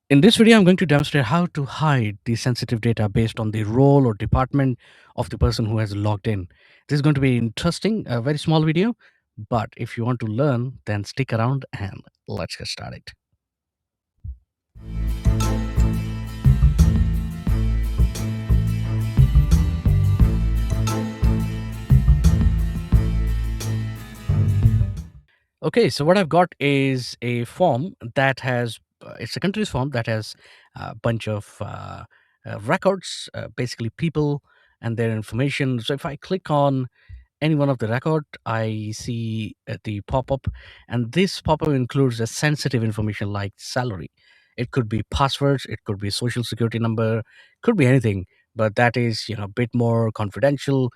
In this video, I'm going to demonstrate how to hide the sensitive data based on the role or department of the person who has logged in. This is going to be interesting, a very small video, but if you want to learn, then stick around and let's get started. Okay, so what I've got is a form that has, it's a country's form that has a bunch of records, basically people and their information. So if I click on any one of the record, I see the pop-up, and this pop-up includes a sensitive information like salary. It could be passwords, it could be social security number, could be anything, but that is a bit more confidential.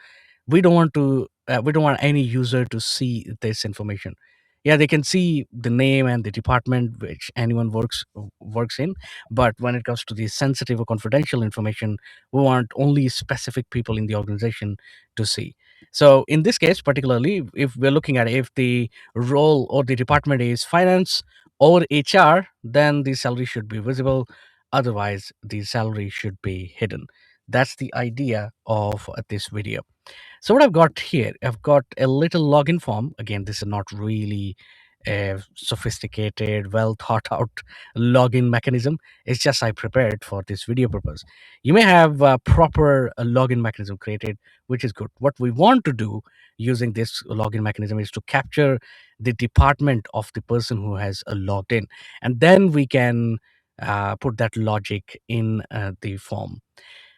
We don't want any user to see this information. Yeah, they can see the name and the department which anyone works in, but when it comes to the sensitive or confidential information, we want only specific people in the organization to see. So in this case, particularly, if we're looking at if the role or the department is finance or HR, then the salary should be visible. Otherwise, the salary should be hidden. That's the idea of this video. So what I've got here, I've got a little login form. Again, this is not really a sophisticated, well thought out login mechanism. It's just I prepared for this video purpose. You may have a proper login mechanism created, which is good. What we want to do using this login mechanism is to capture the department of the person who has logged in, and then we can put that logic in the form.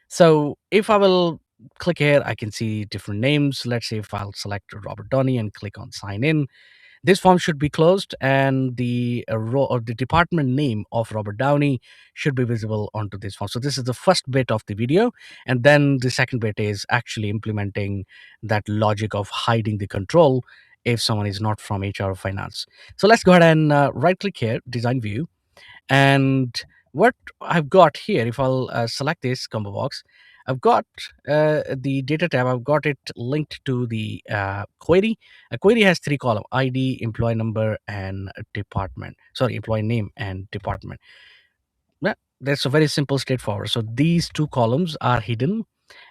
So if I will click here, I can see different names. Let's say if I'll select Robert Downey and click on sign in, this form should be closed and the row or the department name of Robert Downey should be visible onto this form. So this is the first bit of the video. And then the second bit is actually implementing that logic of hiding the control if someone is not from HR or finance. So let's go ahead and right click here, design view, and what I've got here, if I'll select this combo box, I've got the data tab. I've got it linked to the query. A query has three columns: ID, employee number, and department. Sorry, employee name and department. Yeah, that's a very simple, straightforward. So these two columns are hidden,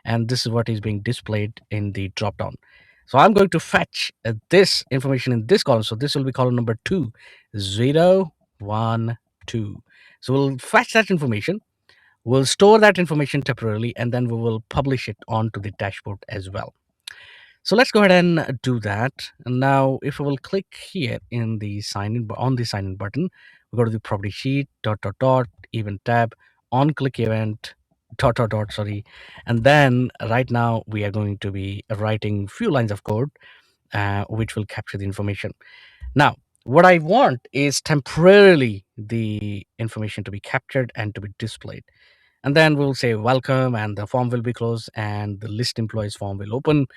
and this is what is being displayed in the drop down. So I'm going to fetch this information in this column. So this will be column number 2, 0, 1, 2. So we'll fetch that information. We'll store that information temporarily, and then we will publish it onto the dashboard as well. So let's go ahead and do that. And now, if we will click here in the sign in on the sign in button, we go to the property sheet, event tab, on click event, sorry. And then right now we are going to be writing few lines of code, which will capture the information. Now, what I want is temporarily the information to be captured and to be displayed. And then we'll say welcome, and the form will be closed, and the list employees form will open,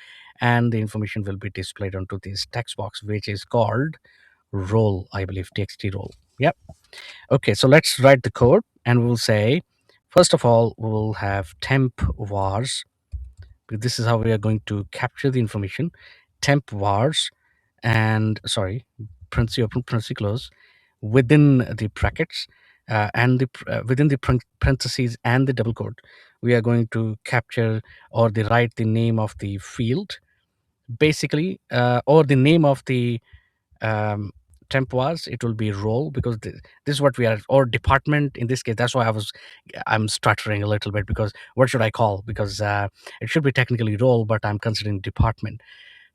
and the information will be displayed onto this text box, which is called role, I believe, txt role. Yep. Okay, so let's write the code, and we'll say, first of all, we'll have temp vars. This is how we are going to capture the information. Temp vars, and sorry, parenthesis open, parenthesis close, within the brackets, and within the parentheses and the double quote, we are going to capture or the write the name of the field, basically, or the name of the um, temp was. It will be role, because this is what we are, or department in this case. That's why I'm stuttering a little bit, because what should I call, because it should be technically role, but I'm considering department.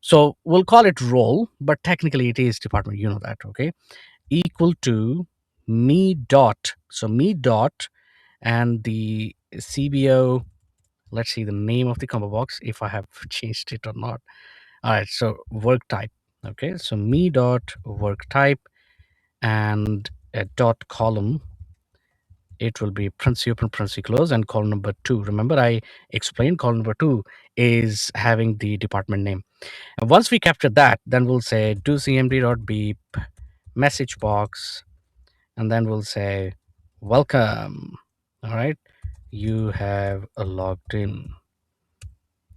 So we'll call it role, but technically it is department, you know that. Okay, equal to me dot, so me dot, and the cbo, let's see the name of the combo box, if I have changed it or not. All right, so work type. Okay, so me dot work type, and a dot column, it will be parenthesis open, parenthesis close, and column number 2. Remember, I explained column number 2 is having the department name. And once we capture that, then we'll say do cmd dot beep message box, and then we'll say welcome. All right, you have logged in.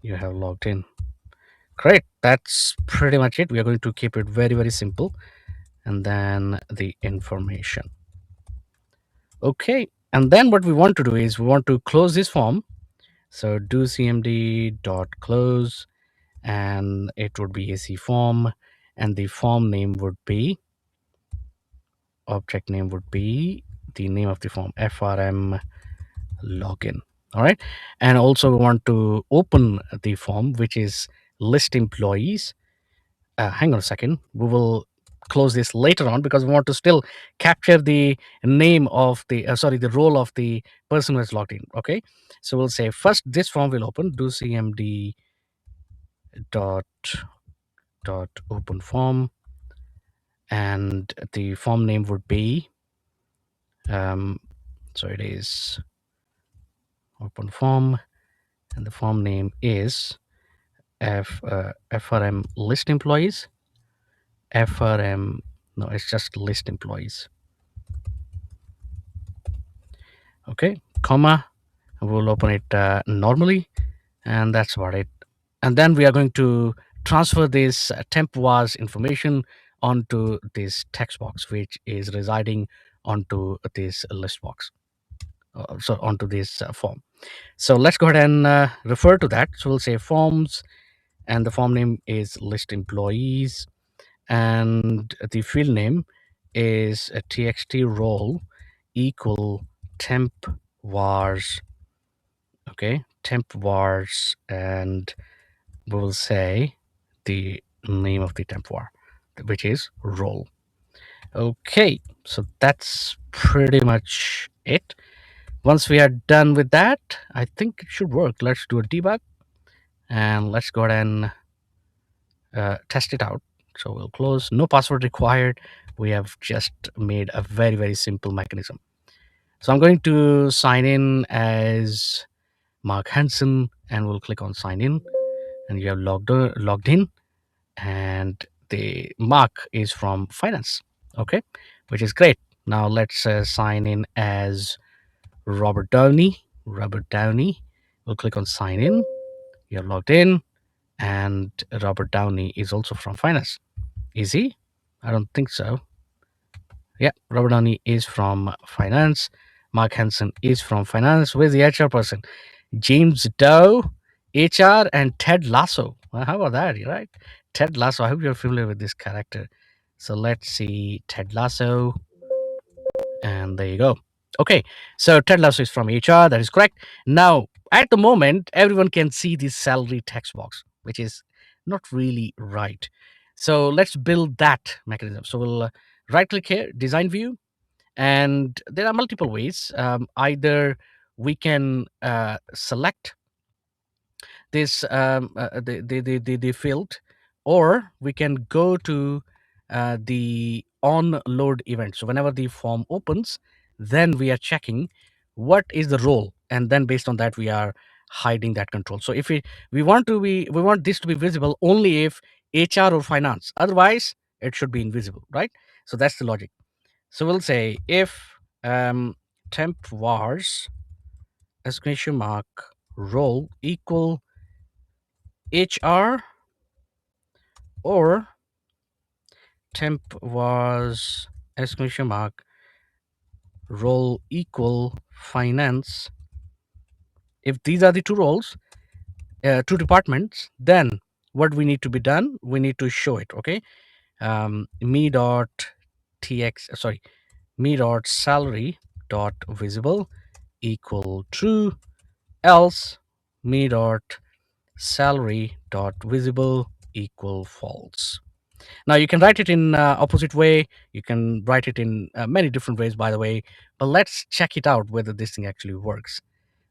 You have logged in. Great. That's pretty much it. We are going to keep it very, very simple. And then the information. Okay. And then what we want to do is we want to close this form. So do cmd dot close, and it would be AC form, and the form name would be, object name would be the name of the form, FRM login. All right. And also we want to open the form, which is list employees. Hang on a second. We will close this later on because we want to still capture the name of the, sorry, the role of the person who has logged in. Okay. So we'll say first this form will open, do cmd dot open form, and the form name would be, so it is open form, and the form name is FRM list employees. FRM, no, it's just list employees. Okay, comma, we'll open it normally, and that's about it. And then we are going to transfer this temp was information onto this text box, which is residing onto this list box, so onto this form. So let's go ahead and refer to that. So we'll say forms, and the form name is list employees, and the field name is a txt role equal temp vars. Okay, temp vars, and we will say the name of the temp var, which is role. Okay, so that's pretty much it. Once we are done with that, I think it should work. Let's do a debug, and let's go ahead and test it out. So we'll close, no password required. We have just made a very, very simple mechanism. So I'm going to sign in as Mark Hansen, and we'll click on sign in, and you have logged in, and the Mark is from finance. Okay, which is great. Now let's sign in as Robert Downey. Robert Downey. We'll click on sign in. You're logged in, and Robert Downey is also from finance. Is he? I don't think so. Yeah, Robert Downey is from finance. Mark Hansen is from finance. Where's the HR person? James Doe, HR, and Ted Lasso. Well, how about that? You're right. Ted Lasso. I hope you're familiar with this character. So let's see Ted Lasso. And there you go. Okay, so Ted Lasso is from HR. That is correct. Now, at the moment, everyone can see the salary text box, which is not really right. So let's build that mechanism. So we'll right click here, design view, and there are multiple ways. Either we can select this the field, or we can go to the on load event. So whenever the form opens, then we are checking what is the role, and then based on that we are hiding that control. So if we want this to be visible only if HR or finance, otherwise it should be invisible, right? So that's the logic. So we'll say if temp vars exclamation mark role equal HR, or temp was exclamation mark role equal finance. If these are the two roles, two departments, then what we need to be done, we need to show it. Okay, me dot tx, sorry, me dot salary dot visible equal true, else me dot salary dot visible equal false. Now you can write it in opposite way. You can write it in many different ways, by the way. But let's check it out whether this thing actually works.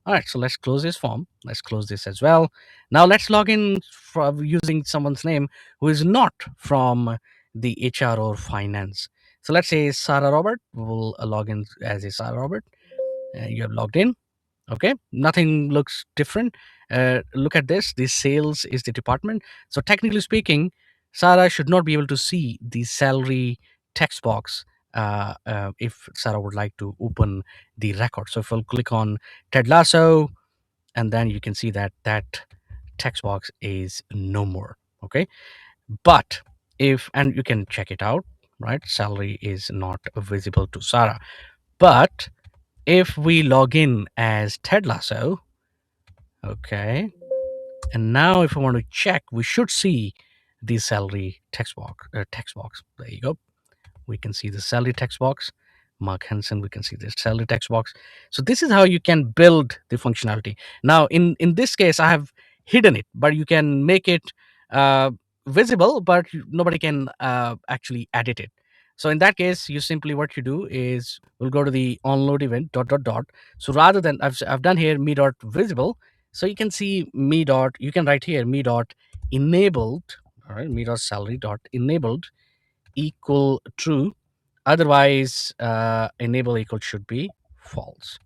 All right, so let's close this form. Let's close this as well. Now let's log in from using someone's name who is not from the HR or finance. So let's say Sarah Robert. We'll log in as a Sarah Robert. You have logged in. Okay, nothing looks different. Look at this. The sales is the department. So technically speaking, Sarah should not be able to see the salary text box if Sarah would like to open the record. So if I'll click on Ted Lasso, and then you can see that that text box is no more. Okay, but if, and you can check it out, right? Salary is not visible to Sarah, but If we log in as Ted Lasso, okay, and now if I want to check, we should see the salary text box. Text box. There you go. We can see the salary text box. Mark Henson, we can see the salary text box. So this is how you can build the functionality. Now, in this case, I have hidden it, but you can make it uh, visible, but nobody can actually edit it. So in that case, you simply what you do is we'll go to the onload event dot dot dot. So rather than I've done here me dot visible, so you can see me dot. You can write here me dot enabled. All right, me dot salary dot enabled equal true. Otherwise, enable equal should be false.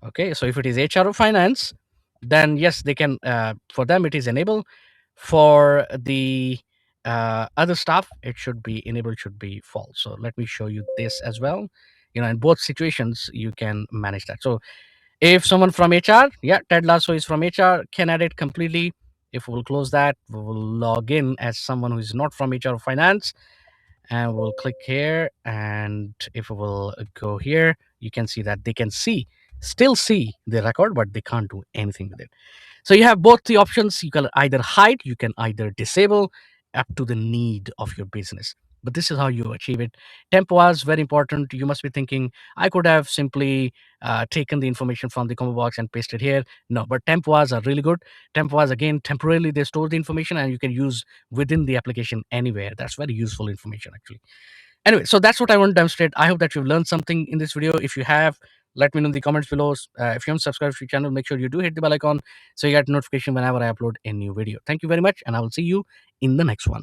Okay, so if it is HR or finance, then yes, they can. For them, it is enable. For the other stuff, it should be enabled. Should be false. So let me show you this as well. In both situations, you can manage that. So if someone from HR, yeah, Ted Lasso is from HR, can edit completely. If we'll close that, we will log in as someone who is not from HR or finance, and we'll click here, and if we will go here, you can see that they can still see the record, but they can't do anything with it. So you have both the options. You can either hide, you can either disable, up to the need of your business. But this is how you achieve it. Temp was very important. You must be thinking, I could have simply taken the information from the combo box and pasted here. No, but temp was are really good. Temp was, again, temporarily they store the information and you can use within the application anywhere. That's very useful information, actually. Anyway, so that's what I want to demonstrate. I hope that you've learned something in this video. If you have, let me know in the comments below. If you haven't subscribed to the channel, make sure you do hit the bell icon so you get notification whenever I upload a new video. Thank you very much, and I will see you in the next one.